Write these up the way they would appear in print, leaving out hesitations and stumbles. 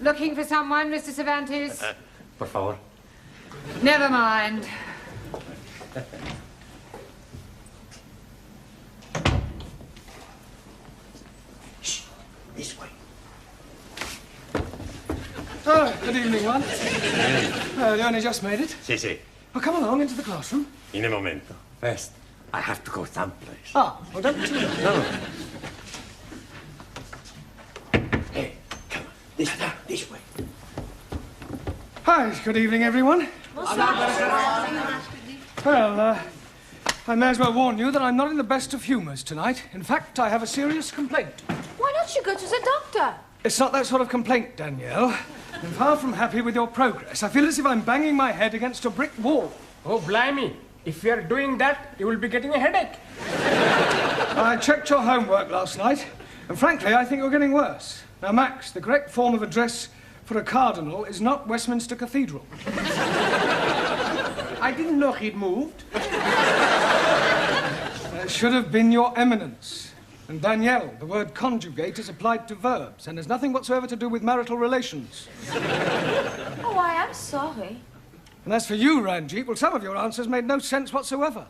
Looking for someone, Mr. Cervantes? Por favor. Never mind. Shh, this way. Oh, good evening, one. You only just made it? Sí, sí. Well, come along into the classroom. In a momento. First, I have to go someplace. Ah, well, don't be too late. No. Hey, come on. This way. Hi, good evening, everyone. Well, I may as well warn you that I'm not in the best of humours tonight. In fact, I have a serious complaint. Why don't you go to the doctor? It's not that sort of complaint, Danielle. I'm far from happy with your progress. I feel as if I'm banging my head against a brick wall. Oh, blimey. If you're doing that, you will be getting a headache. I checked your homework last night, and frankly, I think you're getting worse. Now, Max, the correct form of address for a cardinal is not Westminster Cathedral. I didn't know he'd moved. It should have been Your Eminence. And Danielle, the word conjugate is applied to verbs and has nothing whatsoever to do with marital relations. Oh, I am sorry. And as for you, Ranjit, well, some of your answers made no sense whatsoever.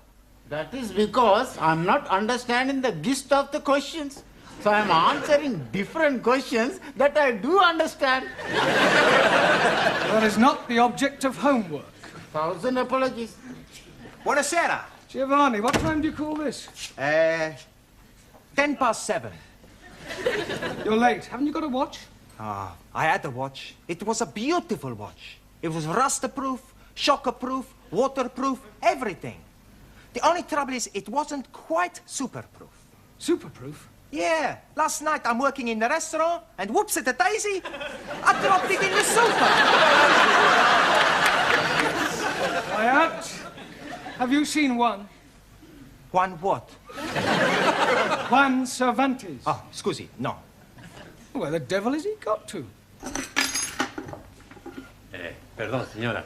That is because I'm not understanding the gist of the questions. So I'm answering different questions that I do understand. That is not the object of homework. 1,000 apologies. Buonasera. Giovanni, what time do you call this? 7:10. You're late. Haven't you got a watch? I had a watch. It was a beautiful watch. It was rust-proof, shock-proof, waterproof, everything. The only trouble is it wasn't quite super-proof. Super-proof? Yeah. Last night I'm working in the restaurant and whoops at a daisy, I dropped it in the sofa. Quiet. Have you seen one? One what? Juan Cervantes. Oh, scusi, no. Where the devil has he got to? Perdón, señora.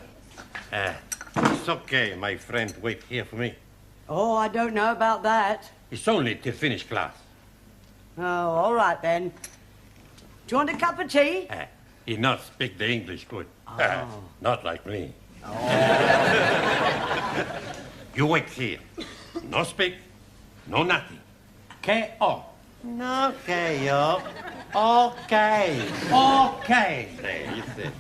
It's okay, my friend. Wait here for me. Oh, I don't know about that. It's only till finish class. Oh, all right then. Do you want a cup of tea? He not speak the English good. Not like me. You wait here. No speak, no nothing. K.O. Okay, yo. Okay. Okay. There, you see.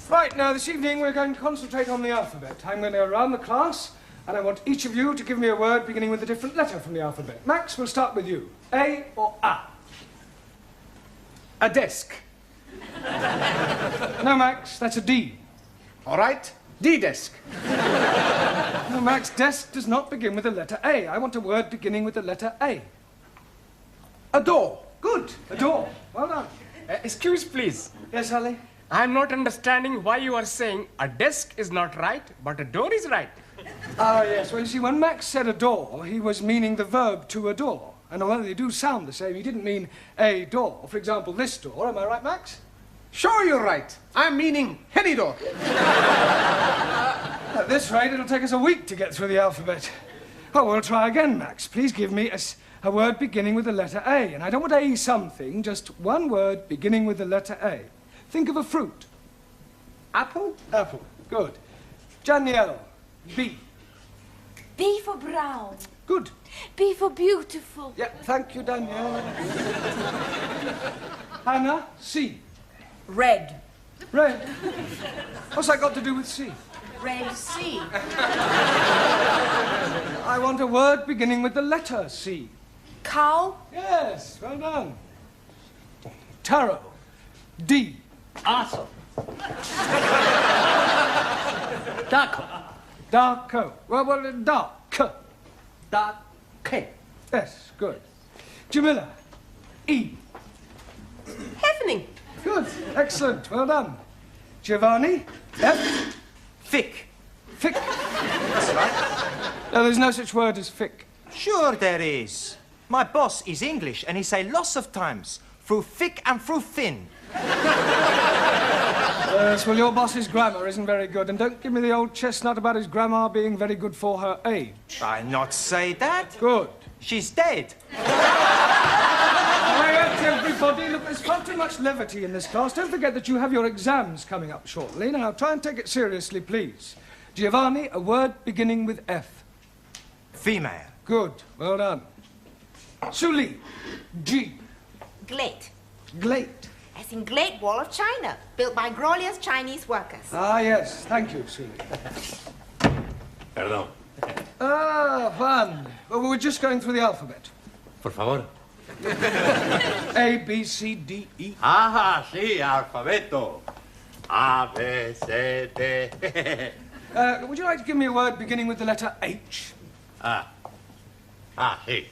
Right, now, this evening we're going to concentrate on the alphabet. I'm going to go around the class, and I want each of you to give me a word beginning with a different letter from the alphabet. Max, we'll start with you. A or A? A desk. No, Max, that's a D. All right. D-desk. No, Max, desk does not begin with the letter A. I want a word beginning with the letter A. A door. Good, a door. Well done. Excuse, please. Yes, Ali? I'm not understanding why you are saying a desk is not right, but a door is right. Ah, yes. Well, you see, when Max said adore, he was meaning the verb to adore. And although they do sound the same, he didn't mean a door. For example, this door. Am I right, Max? Sure, you're right. I'm meaning any door. At this rate, it'll take us a week to get through the alphabet. Oh, we'll try again, Max. Please give me a word beginning with the letter A. And I don't want A something, just one word beginning with the letter A. Think of a fruit. Apple? Apple. Good. Danielle. B. B for brown. Good. B for beautiful. Yeah, thank you, Danielle. Hannah. C. Red. Red. What's that got to do with C? Red sea. I want a word beginning with the letter C. Cow. Yes, well done. Tarot. D. Awesome. Duck. Darko. Well, dark. Duck. K. Yes, good. Jamila. E. Happening. Good. Excellent. Well done. Giovanni. F. Thick. Fick. That's right. No, there's no such word as fick. Sure there is. My boss is English and he say lots of times, through thick and through thin. Yes, well, your boss's grammar isn't very good, and don't give me the old chestnut about his grandma being very good for her age. I not say that. Good. She's dead. Quiet, everybody. everybody, look, there's far too much levity in this class. Don't forget that you have your exams coming up shortly. Now, try and take it seriously, please. Giovanni, a word beginning with F. Female. Good. Well done. Suli, G. Glade, Glate. as in Great Wall of China, built by glorious Chinese workers. Ah, yes. Thank you, Suli. Perdón. Juan. Well, we're just going through the alphabet. Por favor. A, B, C, D, E. Ah, sí, alfabeto. A, B, C, D. Would you like to give me a word beginning with the letter H? Sí.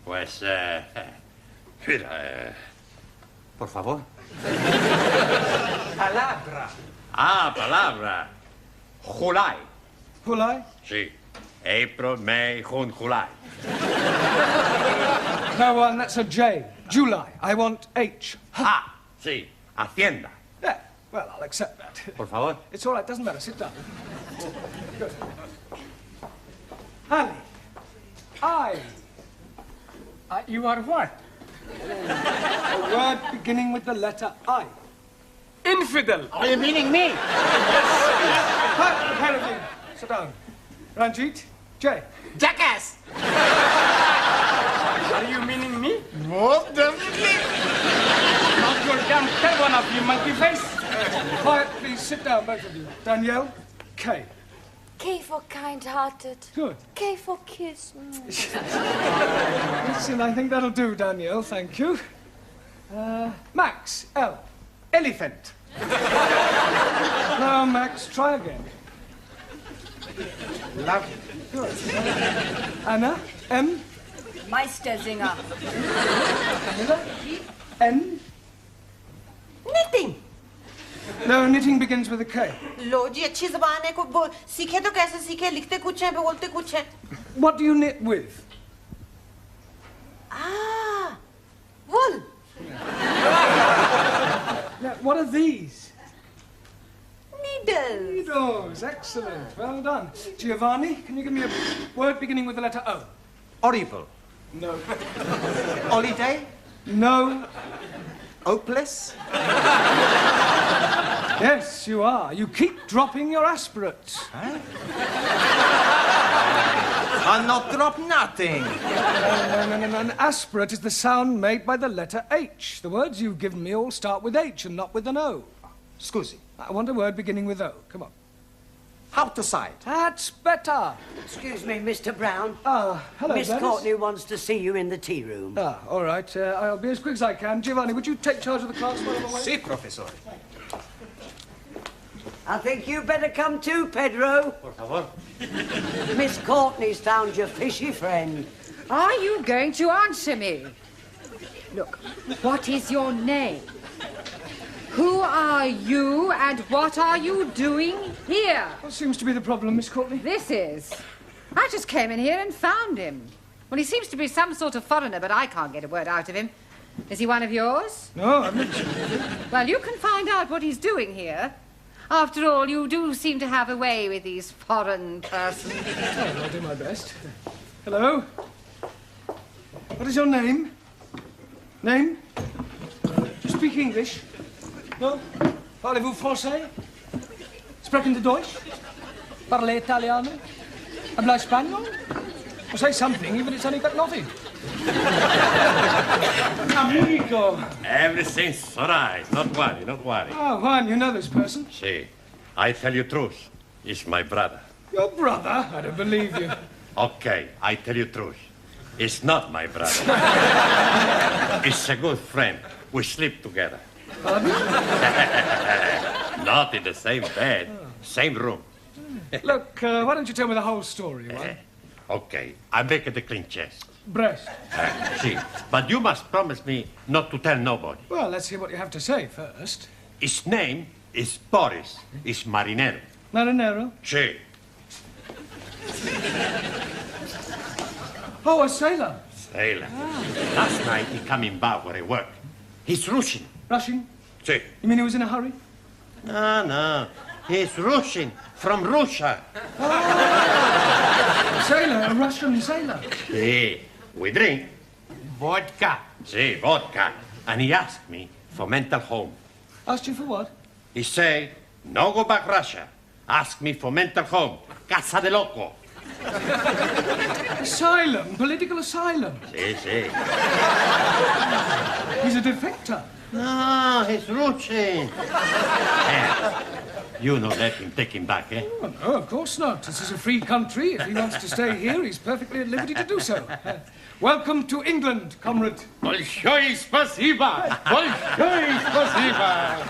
Pues, mira, por favor. Palabra. Palabra. July. Hulai? Sí. April, May, June, July. No, Juan, that's a J. July. I want H. Sí. Hacienda. Yeah, well, I'll accept that. Por favor. It's all right, doesn't matter. Sit down. Good. Ali. I. You are what? A word beginning with the letter I. Infidel. Are you meaning me? Apparently. Sit down. Ranjit. J. Jackass! Are you meaning me? Most definitely. Not your damn tail, one of you monkey face. Quiet, please. Sit down, both of you. Danielle. K. K for kind-hearted. Good. K for kiss. Listen, I think that'll do, Danielle. Thank you. Max. L. Elephant. No, Max. Try again. Lovely. Good. Anna. M. Meistersinger. Camilla. N. Knitting. No, knitting begins with a K. लो जी अच्छी जबान है को सीखे तो कैसे सीखे लिखते कुछ हैं बोलते कुछ हैं What do you knit with? wool. Now, what are these? Needles. Needles. Excellent. Well done. Giovanni, can you give me a word beginning with the letter O? Horrible. No. Holiday. No. Hopeless. Yes, you are. You keep dropping your aspirates. I'll not drop nothing. No. An aspirate is the sound made by the letter H. The words you've given me all start with H and not with an O. Scusi. I want a word beginning with O. Come on. How to side? That's better. Excuse me, Mr. Brown. Hello, Miss Gladys. Courtney wants to see you in the tea room. All right. I'll be as quick as I can. Giovanni, would you take charge of the class while I'm away? Si, professor. I think you better come too, Pedro. Por favor. Miss Courtney's found your fishy friend. Are you going to answer me? Look, what is your name? Who are you and what are you doing here? What seems to be the problem, Miss Courtney? This is. I just came in here and found him. Well, he seems to be some sort of foreigner, but I can't get a word out of him. Is he one of yours? No, I'm not. Well, you can find out what he's doing here. After all, you do seem to have a way with these foreign persons. Oh, I'll do my best. Hello? What is your name? Name? Do you speak English? No? Parlez-vous français? Sprechen Sie Deutsch? Parle italiano? Habla español? Well, say something, even if it's only got nothing. Amigo. Everything's all right. Not worry, not worry. Oh, Juan, you know this person? See, I tell you truth. He's my brother. Your brother? I don't believe you. Okay, I tell you truth. He's not my brother. He's a good friend. We sleep together. Pardon? Not in the same bed, same room. Look, why don't you tell me the whole story, Juan? Okay, I make it a clean chest. Breast. See, but you must promise me not to tell nobody. Well, let's hear what you have to say first. His name is Boris. He's marinero. Marinero? Sí. Oh, a sailor. Sailor. Last night he come in bar where I work. He's Russian. Russian? Sí. You mean he was in a hurry? No. He's Russian. From Russia. A sailor, a Russian sailor. Sí. We drink vodka. Sí, vodka. And he asked me for mental home. Asked you for what? He say, no go back Russia. Ask me for mental home. Casa de loco. Asylum, political asylum. Si, si. He's a defector. No, he's Ruchin. You no let him take him back, eh? Oh, no, of course not. This is a free country. If he wants to stay here, he's perfectly at liberty to do so. Welcome to England, comrade. Большое спасибо! Большое спасибо!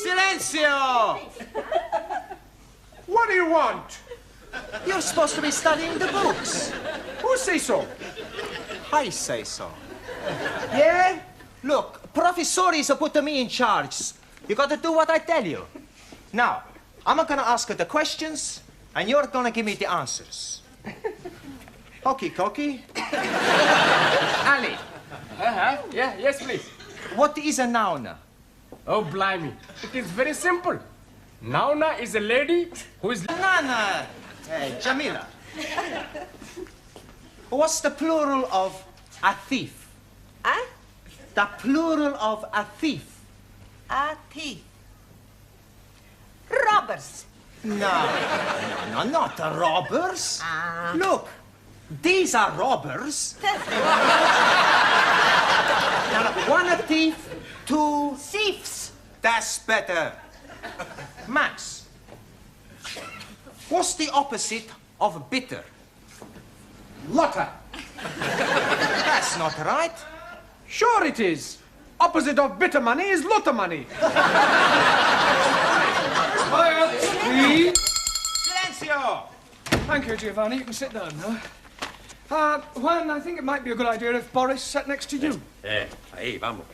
Silencio! What do you want? You're supposed to be studying the books. Who say so? I say so. Yeah? Look, professores are putting me in charge. You gotta do what I tell you. Now, I'm gonna ask you the questions, and you're gonna give me the answers. Okie dokie. Ali. Yeah, yes, please. What is a noun? Oh, blimey. It is very simple. Nauna is a lady who is... Nana. Hey, Jamila. What's the plural of a thief? Huh? The plural of a thief. A thief. Robbers. No, not robbers. Look, these are robbers. Now, one a thief, two Thieves. That's better. Max, what's the opposite of bitter? Lotta. That's not right. Sure it is. Opposite of bitter money is lotta money. Quiet, please. Silencio! Thank you, Giovanni. You can sit down now. Juan, I think it might be a good idea if Boris sat next to you. Ahí, vamos.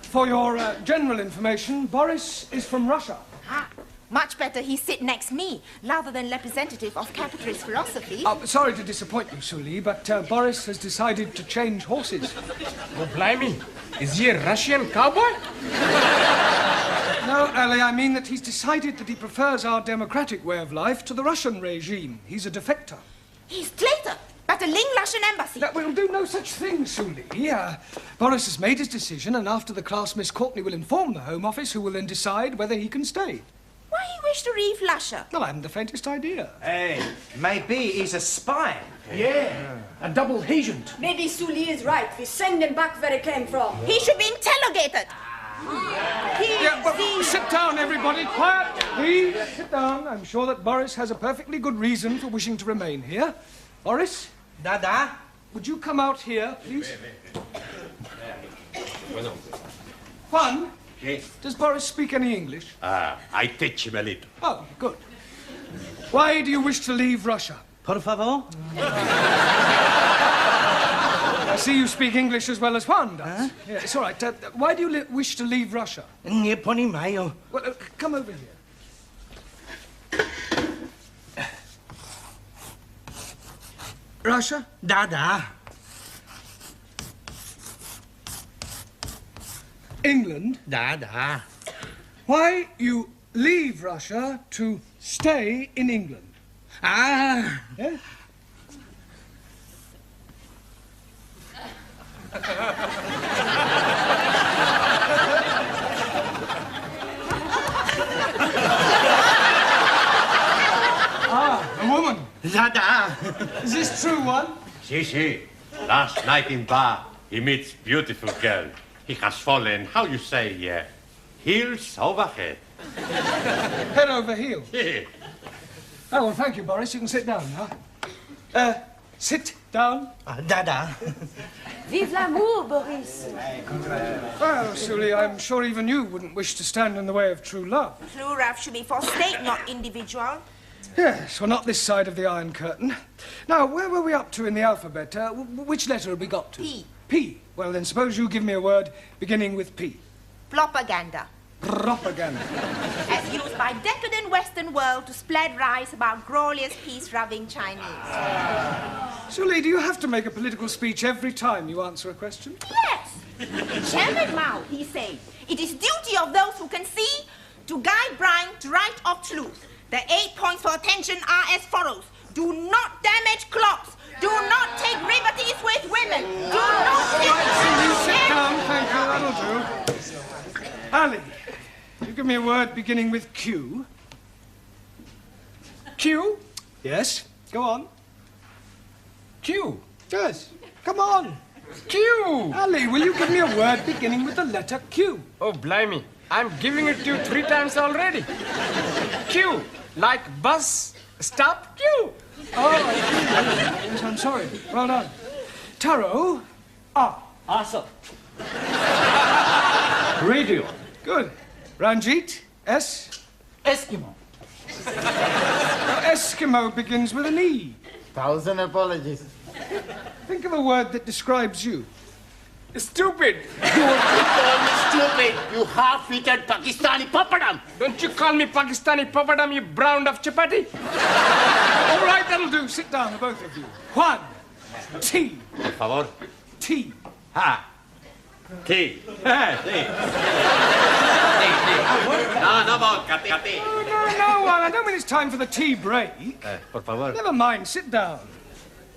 For your general information, Boris is from Russia. Ah, much better he sit next me, rather than representative of capitalist philosophy. Sorry to disappoint you, Suli, but Boris has decided to change horses. Oh, blimey. Is he a Russian cowboy? No, Ali, I mean that he's decided that he prefers our democratic way of life to the Russian regime. He's a defector. He's traitor, but a Ling Russian embassy. That will do no such thing, Suli. Boris has made his decision, and after the class, Miss Courtney will inform the Home Office, who will then decide whether he can stay. Why he wish to leave Russia? Well, I haven't the faintest idea. Hey, maybe he's a spy. Yeah, a double agent. Maybe Sully is right. We send him back where he came from. He should be interrogated. Sit down, everybody. Quiet, please. Sit down. I'm sure that Boris has a perfectly good reason for wishing to remain here. Boris? Dada? Would you come out here, please? Juan? Yes. Does Boris speak any English? I teach him a little. Oh, good. Why do you wish to leave Russia? Por favor. I see you speak English as well as Juan does. Yeah, it's all right. Why do you wish to leave Russia? Nie poнимаю. Well, come over here. Russia? Да. England? Да. Why you leave Russia to stay in England? Ah. Yeah? A woman. Да. Is this true, one? Si. Last night in bar, he meets beautiful girl. He has fallen, how you say, heels over head. Head over heels. Yeah. Oh, well, thank you, Boris. You can sit down now. Sit down. Da. Vive l'amour, Boris. Well, Sully, I'm sure even you wouldn't wish to stand in the way of true love. True love should be for state, not individual. Yes, well, not this side of the Iron Curtain. Now, where were we up to in the alphabet? Which letter have we got to? P. P. Well, then suppose you give me a word beginning with P. Propaganda. Propaganda. As used by decadent Western world to spread lies about glorious peace-loving Chinese. Sully, do you have to make a political speech every time you answer a question? Yes. Chairman Mao, he said, it is duty of those who can see to guide Brian to right of truth. The 8 points for attention are as follows. Do not damage clocks. Do not take liberties with women. Do not... Sit down, thank you, that'll do. Ali, you give me a word beginning with Q. Q? Yes, go on. Q. Yes, come on. Q. Ali, will you give me a word beginning with the letter Q? Oh, blimey. I'm giving it to you 3 times already. Q. Like bus, stop, Q. Oh, yes, I'm sorry. Well done. Taro, R. Awesome. Radio. Good. Ranjit, S. Eskimo. Now, Eskimo begins with an E. 1,000 apologies. Think of a word that describes you. Stupid. You call me stupid, you half-eaten Pakistani papadam. Don't you call me Pakistani papadam, you brown of chapati. All right, that'll do. Sit down, the both of you. Juan, T. Por favor. T. Ha. Tea. Tea. No vodka, tea. No, Juan, I don't mean it's time for the tea break. Por favor. Never mind, sit down.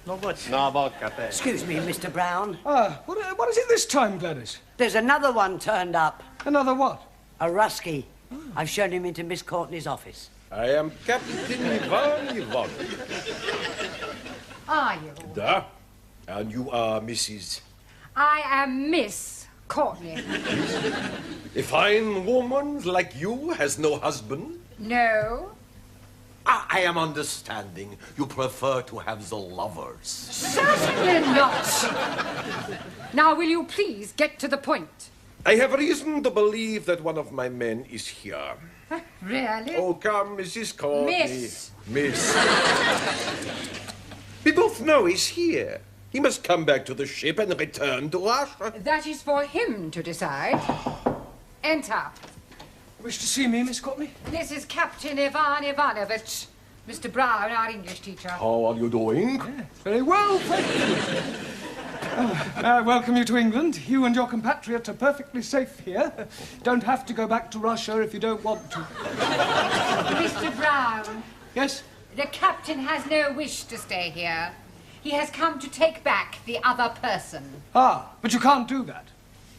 No vodka, tea. Excuse me, Mr. Brown. What is it this time, Gladys? There's another one turned up. Another what? A Rusky. I've shown him into Miss Courtney's office. I am Captain Ivan Ivanovich. Are you? Da. And you are Mrs. I am Miss Courtney. A fine woman like you has no husband? No. I am understanding you prefer to have the lovers. Certainly not. Now, will you please get to the point? I have reason to believe that one of my men is here. Really? Oh, come, Mrs. Courtney. Miss. We both know he's here. He must come back to the ship and return to Russia. That is for him to decide. Enter. Wish to see me, Miss Courtney? This is Captain Ivan Ivanovich. Mr. Brown, our English teacher. How are you doing? Very well, thank you. I welcome you to England. You and your compatriot are perfectly safe here. Don't have to go back to Russia if you don't want to. Mr. Brown. Yes? The captain has no wish to stay here. He has come to take back the other person. Ah, but you can't do that.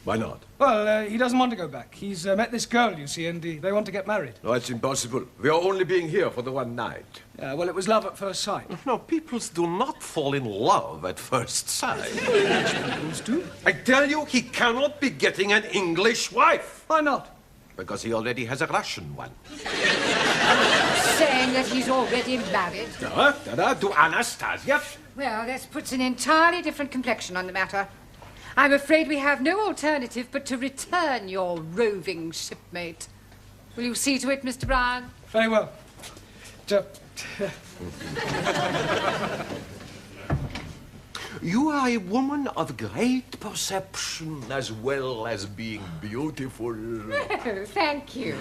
Why not? Well, he doesn't want to go back. He's met this girl, you see, and they want to get married. No, it's impossible. We are only being here for the one night. Well, it was love at first sight. No, peoples do not fall in love at first sight. Peoples do. I tell you, he cannot be getting an English wife. Why not? Because he already has a Russian one. Saying that he's already married. To Anastasia. Well, this puts an entirely different complexion on the matter. I'm afraid we have no alternative but to return your roving shipmate. Will you see to it, Mr. Brown? Very well. You are a woman of great perception as well as being beautiful. Oh, thank you.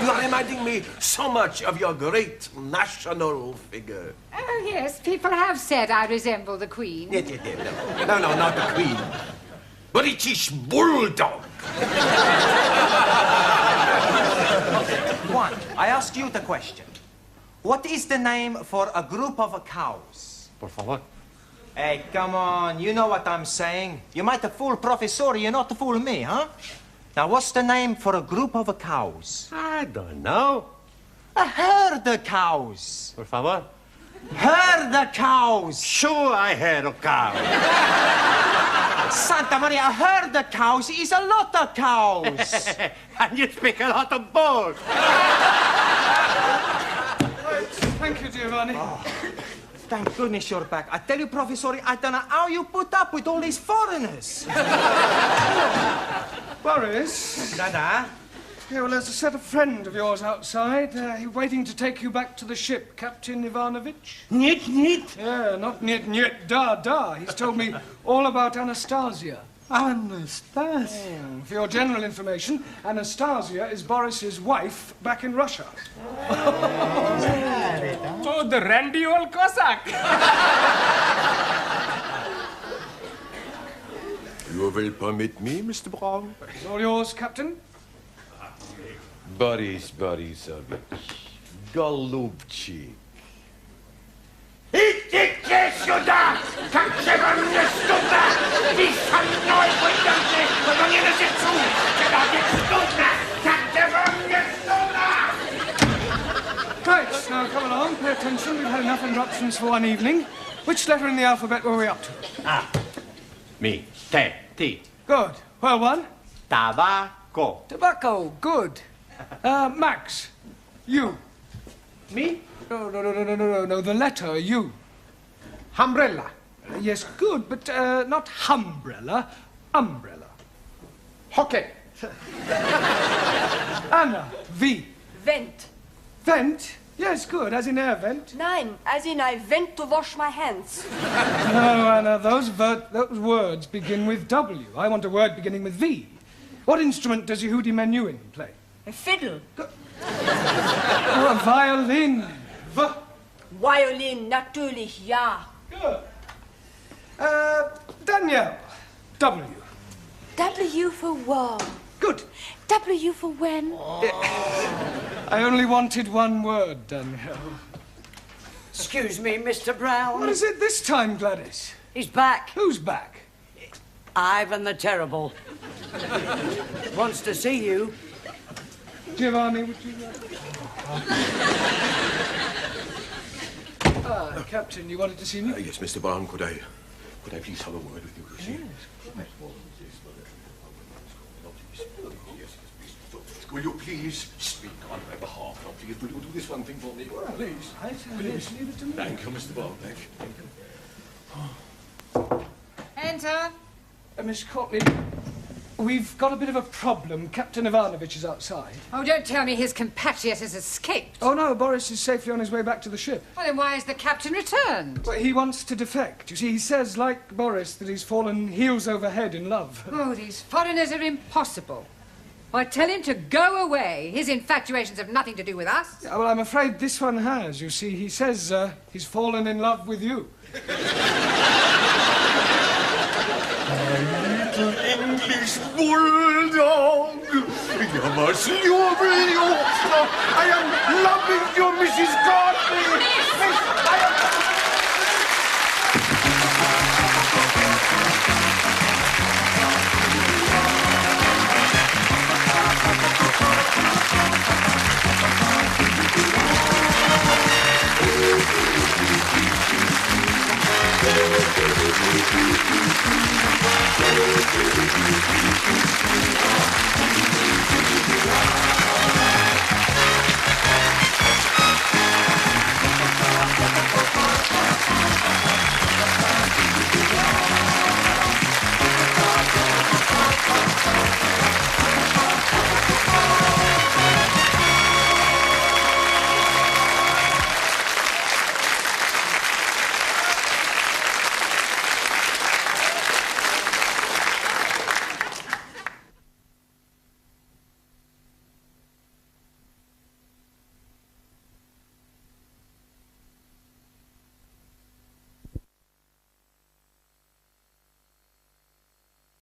You are reminding me so much of your great national figure. Oh, yes, people have said I resemble the Queen. No, not the Queen. British Bulldog. Juan, I ask you the question. What is the name for a group of cows? Por favor. Hey, come on, you know what I'm saying. You might have fooled Professor, you're not to fool me, huh? Now, what's the name for a group of cows? I don't know. A herd of cows. Por favor. Herd of cows. Sure, I heard a cow. Santa Maria, a herd of cows is a lot of cows. And you speak a lot of bull. Thank you, Giovanni. Oh, thank goodness you're back. I tell you, Professor, I don't know how you put up with all these foreigners. Boris? Dada? Yeah, well, there's a set of friend of yours outside. He's waiting to take you back to the ship, Captain Ivanovich. Niet. Yeah, not niet, da. He's told me all about Anastasia. Anastasia? For your general information, Anastasia is Boris's wife back in Russia. Oh, the Randy old Cossack. You will permit me, Mr. Brown? It's all yours, Captain. Boris Borisovich, Golubчик. Idźcie сюда! Как же вам не стыдно? Вы со мной пойдете, но не на сердцу! Когда не стыдно! Как же вам не стыдно? Right, now come along, pay attention. We've had enough interruptions for one evening. Which letter in the alphabet were we up to? Me, te. Good. Well, one. Tabaco. Tobacco. Good. Max. You. Me? No, the letter U. Umbrella. Yes, good, but not humbrella, umbrella. Hockey. Anna. V. Vent. Vent? Yes, good, as in air vent. Nein, as in I went to wash my hands. No, Anna, those words begin with W. I want a word beginning with V. What instrument does Yehudi Menuhin play? A fiddle. Oh, a violin. Violin, natürlich, ja. Good. Danielle. W. W for war. Good. W for when? I only wanted one word, Danielle. Excuse me, Mr. Brown. What is it this time, Gladys? He's back. Who's back? Ivan the Terrible. Wants to see you. Giovanni, would you Captain, you wanted to see me? Yes, Mr. Brown, could I please have a word with you? Will you please speak on my behalf? Now, please, will you do this one thing for me? Please. Please, leave it to me. Thank you, Mr. Brown. Thank you. Enter. Miss Courtney, we've got a bit of a problem. Captain Ivanovich is outside. Oh, don't tell me his compatriot has escaped. Oh, no, Boris is safely on his way back to the ship. Well, then why has the captain returned? Well, he wants to defect. You see, he says, like Boris, that he's fallen heels over head in love. Oh, these foreigners are impossible. I tell him to go away. His infatuations have nothing to do with us. Yeah, well, I'm afraid this one has. You see, he says he's fallen in love with you. Little English bulldog. You must love you. I am loving you, Mrs. Courtney. Miss, I am